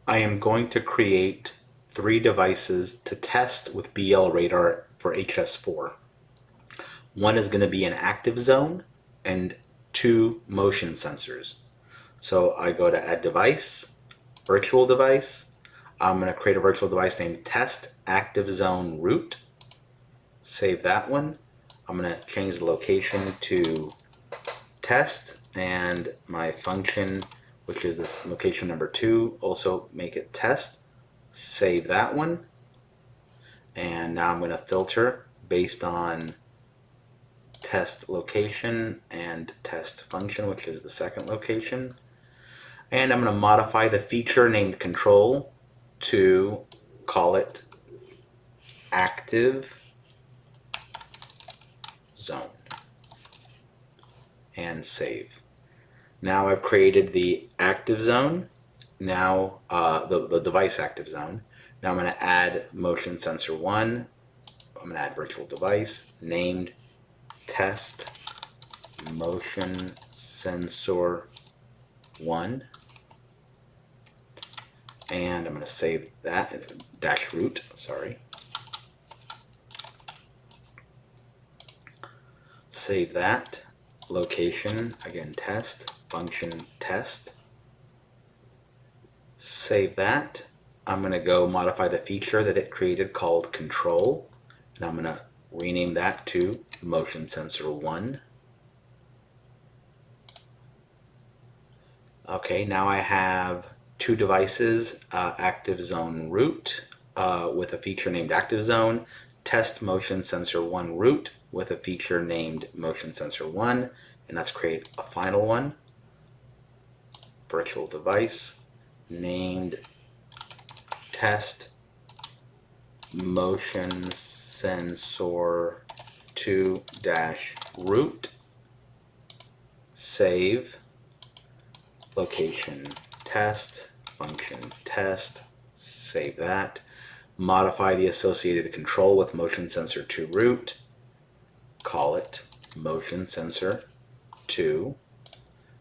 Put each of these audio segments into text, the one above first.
I am going to create 3 devices to test with BLRadar for HS4. One is going to be an active zone and 2 motion sensors. So I go to Add Device, Virtual Device. I'm going to create a virtual device named Test Active Zone Root. Save that one. I'm going to change the location to test, and my function, which is this location number 2, also make it test. Save that one. And now I'm going to filter based on test location and test function, which is the second location. And I'm going to modify the feature named control to call it active zone and save. Now I've created the active zone, now the device active zone. Now I'm going to add motion sensor 1. I'm going to add virtual device named test motion sensor 1. And I'm going to save that, dash root, sorry. Save that. Location, again, test, function, test. Save that. I'm going to go modify the feature that it created called control. And I'm going to rename that to motion sensor 1. Okay, now I have 2 devices, active zone root with a feature named active zone, test motion sensor 1 root with a feature named motion sensor 1, and let's create a final one, virtual device named test motion sensor 2 dash root. Save, location test, function test, save that. Modify the associated control with motion sensor 2 root, call it motion sensor 2,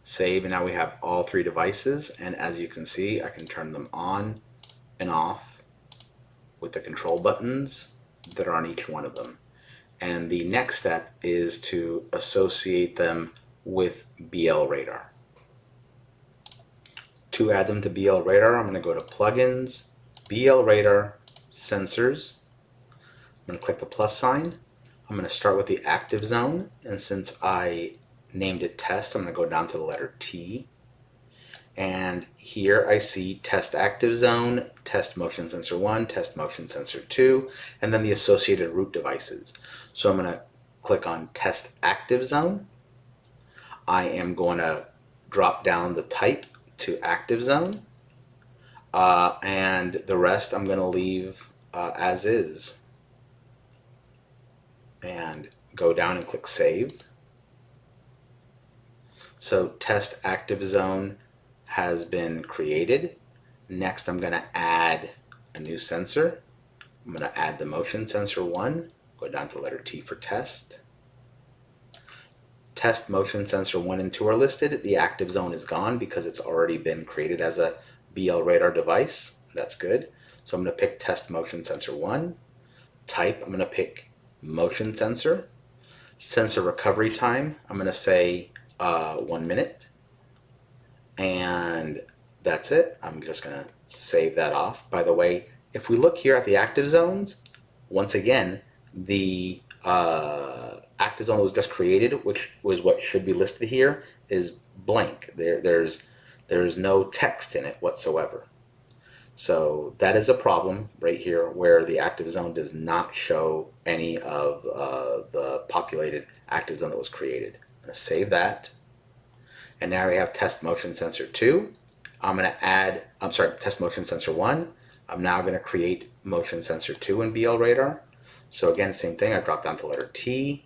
save, and now we have all 3 devices, and as you can see I can turn them on and off with the control buttons that are on each one of them. And the next step is to associate them with BLRadar. To add them to BLRadar, I'm going to go to Plugins, BLRadar, Sensors. I'm going to click the plus sign. I'm going to start with the active zone, and since I named it test, I'm going to go down to the letter T. And here I see test active zone, test motion sensor 1, test motion sensor 2, and then the associated root devices. So I'm going to click on test active zone. I am going to drop down the type to active zone, and the rest I'm going to leave as is, and go down and click save. So test active zone has been created. Next I'm going to add a new sensor. I'm going to add the motion sensor 1, go down to the letter T for test. Test motion sensor 1 and 2 are listed. The active zone is gone because it's already been created as a BLRadar device. That's good. So I'm going to pick test motion sensor 1. Type, I'm going to pick motion sensor. Sensor recovery time, I'm going to say 1 minute. And that's it. I'm just going to save that off. By the way, if we look here at the active zones, once again, the active zone that was just created, which was what should be listed here, is blank. There's no text in it whatsoever. So that is a problem right here where the active zone does not show any of the populated active zone that was created. I'm going to save that. And now we have test motion sensor 2. I'm going to add, test motion sensor 1. I'm now going to create motion sensor 2 in BLRadar. So again, same thing, I drop down to letter T.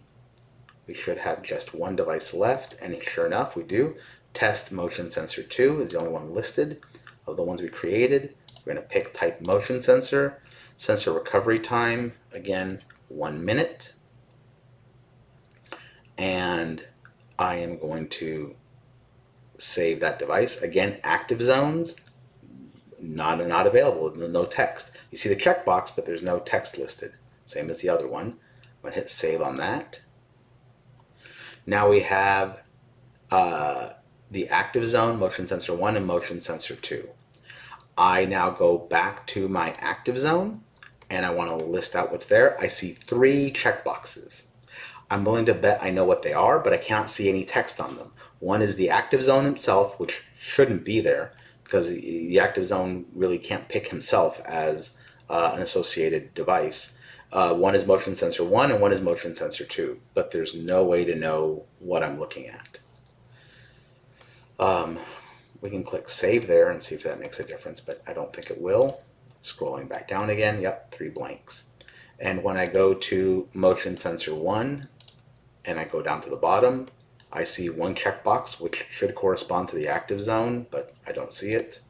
We should have just 1 device left, and sure enough, we do. Test motion sensor 2 is the only one listed of the ones we created. We're going to pick type motion sensor. Sensor recovery time, again, 1 minute. And I am going to save that device. Again, active zones, not available, no text. You see the checkbox, but there's no text listed. Same as the other one. I'm going to hit save on that. Now we have the active zone, motion sensor 1 and motion sensor 2. I now go back to my active zone and I want to list out what's there. I see 3 checkboxes. I'm willing to bet I know what they are, but I cannot see any text on them. One is the active zone himself, which shouldn't be there because the active zone really can't pick himself as an associated device. One is motion sensor 1 and one is motion sensor 2, but there's no way to know what I'm looking at. We can click save there and see if that makes a difference, but I don't think it will. Scrolling back down again, yep, 3 blanks. And when I go to motion sensor 1 and I go down to the bottom, I see 1 checkbox, which should correspond to the active zone, but I don't see it.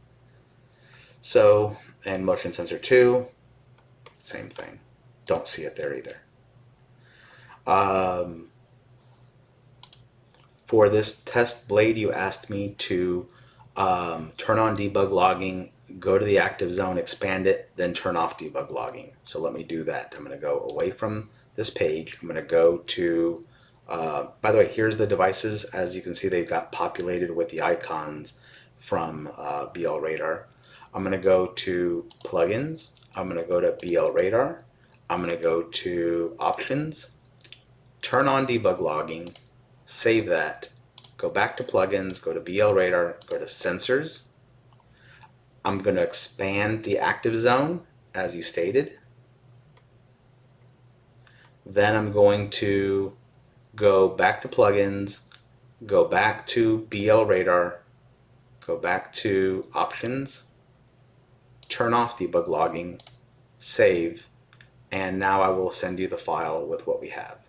So, and motion sensor 2, same thing. Don't see it there either. For this test blade, you asked me to turn on debug logging, go to the active zone, expand it, then turn off debug logging. So let me do that. I'm going to go away from this page. I'm going to go to, by the way, here's the devices. As you can see, they've got populated with the icons from BLRadar. I'm going to go to plugins. I'm going to go to BLRadar. I'm going to go to options, turn on debug logging, save that, go back to plugins, go to BLRadar, go to sensors. I'm going to expand the active zone as you stated. Then I'm going to go back to plugins, go back to BLRadar, go back to options, turn off debug logging, save, and now I will send you the file with what we have.